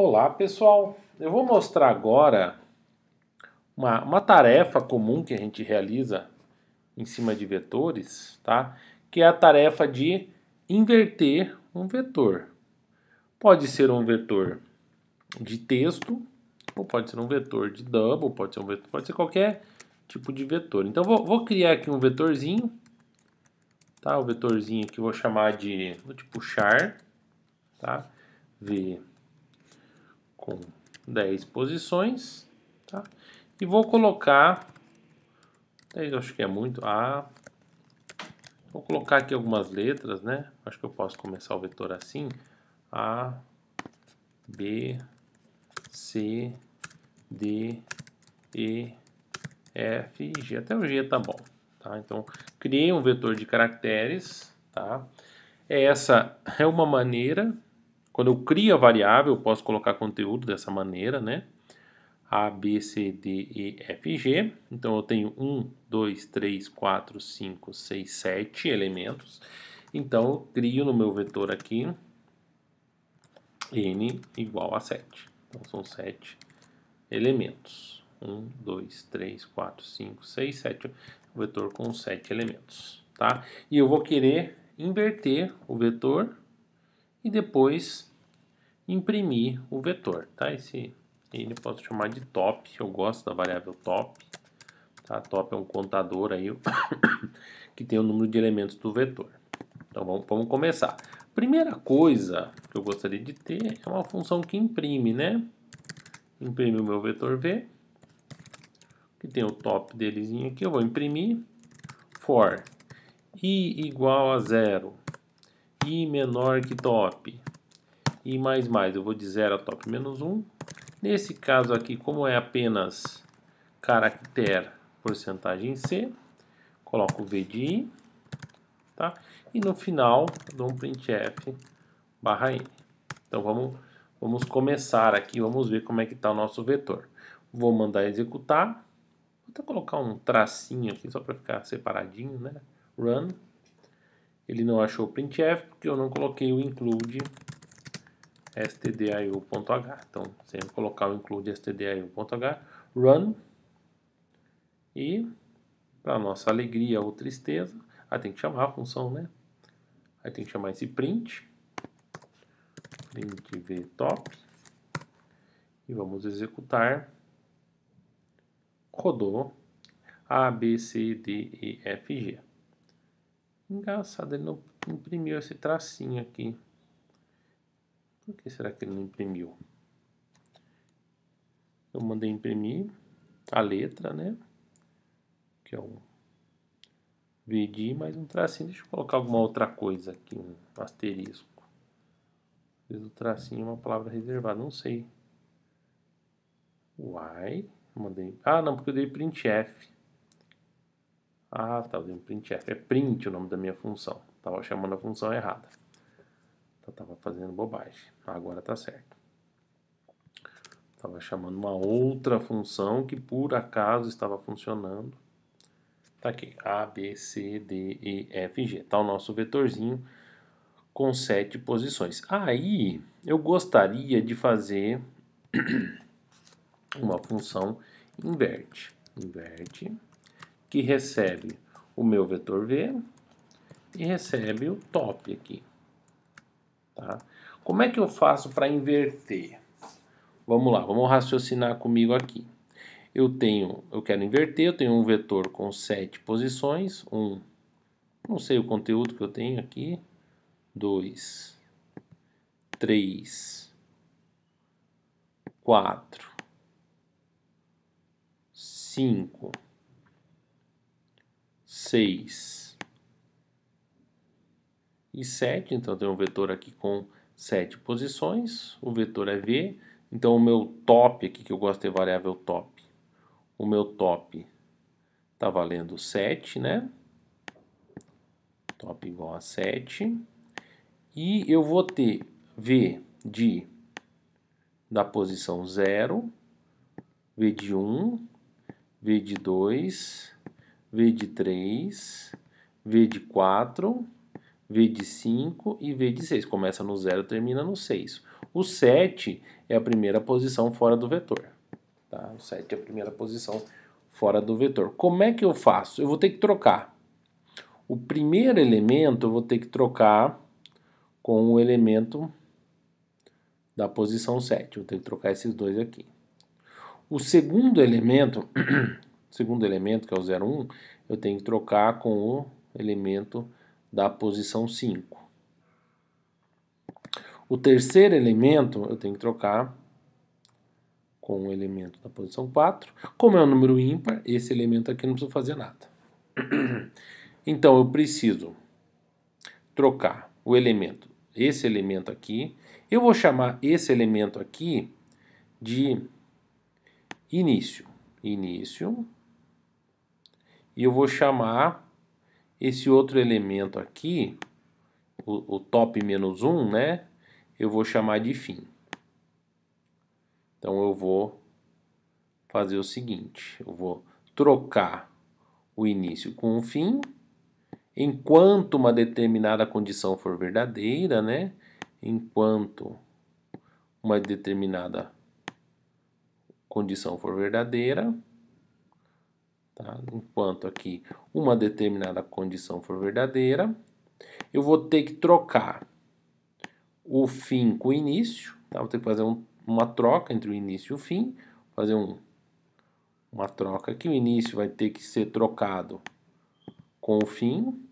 Olá pessoal, eu vou mostrar agora uma tarefa comum que a gente realiza em cima de vetores, tá? Que é a tarefa de inverter um vetor. Pode ser um vetor de texto, ou pode ser um vetor de double, pode ser pode ser qualquer tipo de vetor. Então vou criar aqui um vetorzinho, tá? O vetorzinho aqui eu vou chamar vou te puxar, tá? V com 10 posições, tá? E vou colocar, 10 eu acho que é muito, vou colocar aqui algumas letras, né? Acho que eu posso começar o vetor assim, A, B, C, D, E, F e G, até o G tá bom, tá? Então, criei um vetor de caracteres, tá? Essa é uma maneira, quando eu crio a variável, eu posso colocar conteúdo dessa maneira, né? A, B, C, D, E, F, G. Então eu tenho 1, 2, 3, 4, 5, 6, 7 elementos. Então eu crio no meu vetor aqui N igual a 7. Então são 7 elementos. 1, 2, 3, 4, 5, 6, 7. Um vetor com 7 elementos. Tá? E eu vou querer inverter o vetor e depois imprimir o vetor. Tá? Esse N eu posso chamar de top. Eu gosto da variável top. Tá? Top é um contador aí que tem o número de elementos do vetor. Então vamos começar. Primeira coisa que eu gostaria de ter é uma função que imprime, né? Imprime o meu vetor V, que tem o top delezinho aqui. Eu vou imprimir for i igual a 0, i menor que top, i mais. Eu vou de 0 a top menos 1. Nesse caso aqui, como é apenas caractere porcentagem C, coloco V de i, tá? E no final dou um printf barra n. Então vamos começar aqui, vamos ver como é que está o nosso vetor. Vou mandar executar, vou até colocar um tracinho aqui só para ficar separadinho, né? Run. Ele não achou o printf porque eu não coloquei o include stdio.h. Então, sempre colocar o include stdio.h, run, e para nossa alegria ou tristeza, tem que chamar a função, né? Aí tem que chamar esse print v top, e vamos executar. Rodou A, B, C, D, E, F, G. Engraçado, ele não imprimiu esse tracinho aqui. Por que será que ele não imprimiu? Eu mandei imprimir a letra, né? Que é um V de I mais um tracinho. Deixa eu colocar alguma outra coisa aqui, um asterisco. Fiz o tracinho uma palavra reservada, não sei. Why? Mandei. Não, porque eu dei printf. Tá, eu dei um printf. É print o nome da minha função. Tava chamando a função errada. Tava fazendo bobagem. Agora tá certo. Tava chamando uma outra função que por acaso estava funcionando. Tá aqui. A, B, C, D, E, F, G. Tá o nosso vetorzinho com 7 posições. Aí eu gostaria de fazer uma função inverte. Inverte, que recebe o meu vetor V e recebe o top aqui. Tá? Como é que eu faço para inverter? Vamos lá, vamos raciocinar comigo aqui. Eu quero inverter, eu tenho um vetor com 7 posições, não sei o conteúdo que eu tenho aqui, 2, 3, 4, 5, 6 e 7, então eu tenho um vetor aqui com 7 posições, o vetor é V, então o meu top aqui, que eu gosto de ter variável top, o meu top está valendo 7, né? Top igual a 7. E eu vou ter V da posição 0, V de 1, V de 2, V de 3, V de 4, V de 5 e V de 6. Começa no 0 e termina no 6. O 7 é a primeira posição fora do vetor. Tá? O 7 é a primeira posição fora do vetor. Como é que eu faço? Eu vou ter que trocar. O primeiro elemento eu vou ter que trocar com o elemento da posição 7. Eu vou ter que trocar esses dois aqui. O segundo elemento, que é o 0, 1, eu tenho que trocar com o elemento da posição 5. O terceiro elemento eu tenho que trocar com o elemento da posição 4. Como é um número ímpar, esse elemento aqui não precisa fazer nada. Então eu preciso trocar o elemento, esse elemento aqui. Eu vou chamar esse elemento aqui de início. Início. E eu vou chamar esse outro elemento aqui, o top menos 1, né? Eu vou chamar de fim. Então eu vou fazer o seguinte, eu vou trocar o início com o fim, enquanto uma determinada condição for verdadeira, né? Enquanto uma determinada condição for verdadeira, tá? Enquanto aqui uma determinada condição for verdadeira, eu vou ter que trocar o fim com o início, tá? Vou ter que fazer uma troca entre o início e o fim, fazer uma troca aqui, o início vai ter que ser trocado com o fim,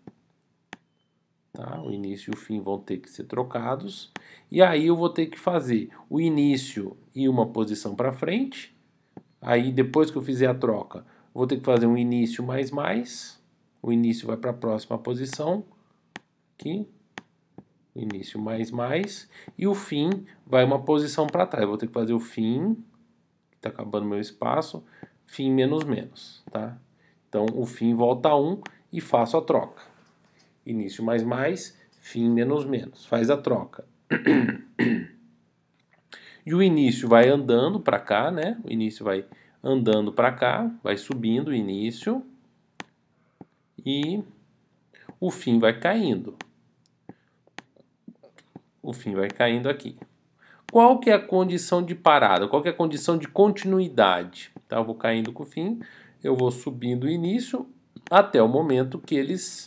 tá? O início e o fim vão ter que ser trocados, e aí eu vou ter que fazer o início e uma posição para frente, aí depois que eu fizer a troca, vou ter que fazer um início mais, o início vai para a próxima posição, aqui, início mais, e o fim vai uma posição para trás. Eu vou ter que fazer o fim, está acabando meu espaço, fim menos, tá? Então, o fim volta a 1 e faço a troca. Início mais, fim menos, faz a troca. E o início vai andando para cá, né? O início vai andando para cá, vai subindo o início, e o fim vai caindo. O fim vai caindo aqui. Qual que é a condição de parada? Qual que é a condição de continuidade? Tá? Eu vou caindo com o fim, eu vou subindo o início, até o momento que eles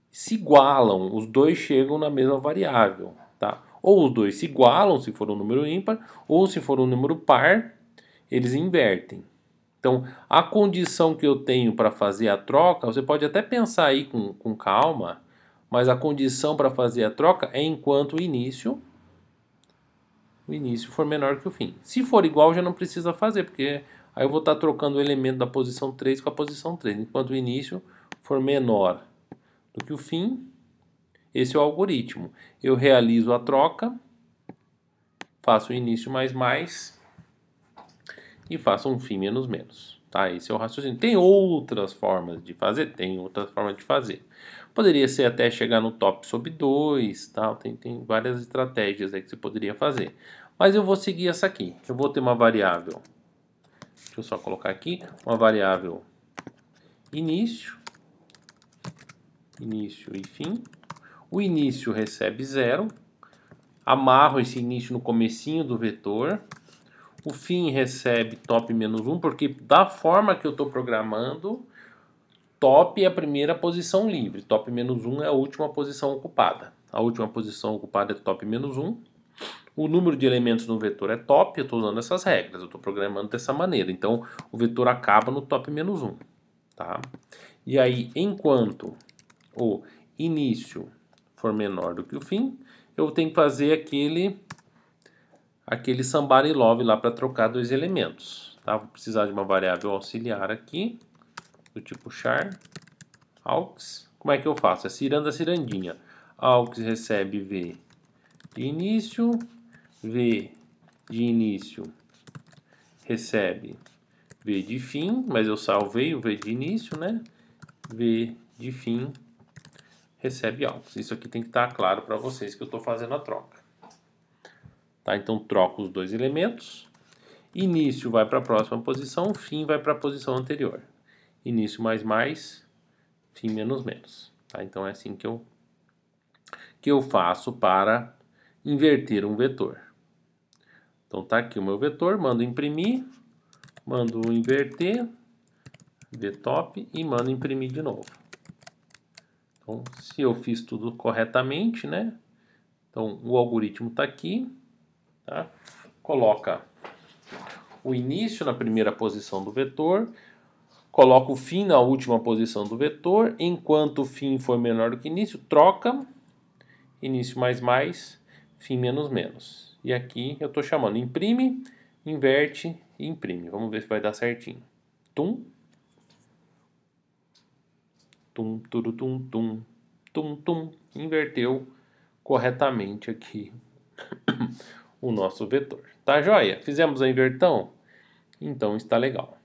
se igualam, os dois chegam na mesma variável. Tá? Ou os dois se igualam, se for um número ímpar, ou se for um número par, eles invertem. Então, a condição que eu tenho para fazer a troca, você pode até pensar aí com calma, mas a condição para fazer a troca é enquanto o início for menor que o fim. Se for igual, já não precisa fazer, porque aí eu vou estar trocando o elemento da posição 3 com a posição 3. Enquanto o início for menor do que o fim, esse é o algoritmo. Eu realizo a troca, faço o início mais e faço um fim menos. Tá? Esse é o raciocínio. Tem outras formas de fazer? Tem outras formas de fazer. Poderia ser até chegar no top sobre 2, tá? Tem várias estratégias aí que você poderia fazer. Mas eu vou seguir essa aqui. Eu vou ter uma variável, deixa eu só colocar aqui, uma variável início e fim. O início recebe 0, amarro esse início no comecinho do vetor. O fim recebe top menos 1, porque da forma que eu estou programando, top é a primeira posição livre, top menos 1 é a última posição ocupada. A última posição ocupada é top menos 1. O número de elementos no vetor é top, eu estou usando essas regras, eu estou programando dessa maneira. Então, o vetor acaba no top menos 1. Tá? E aí, enquanto o início for menor do que o fim, eu tenho que fazer aquele somebody love lá para trocar dois elementos. Tá? Vou precisar de uma variável auxiliar aqui, do tipo char, aux. Como é que eu faço? É ciranda, cirandinha. Aux recebe V de início, V de início recebe V de fim, mas eu salvei o V de início, né? V de fim recebe aux. Isso aqui tem que estar claro para vocês que eu estou fazendo a troca. Tá? Então, troco os dois elementos. Início vai para a próxima posição, fim vai para a posição anterior. Início mais, fim menos. Tá? Então, é assim que eu que eu faço para inverter um vetor. Então tá aqui o meu vetor, mando imprimir, mando inverter, vtop e mando imprimir de novo. Então, se eu fiz tudo corretamente, né? Então, o algoritmo está aqui, tá? Coloca o início na primeira posição do vetor, coloca o fim na última posição do vetor, enquanto o fim for menor do que início, troca, início mais, fim menos. E aqui eu estou chamando imprime, inverte e imprime. Vamos ver se vai dar certinho. Tum, tum, turutum, tum, tum, tum. Inverteu corretamente aqui o nosso vetor. Tá joia? Fizemos a inversão? Então está legal.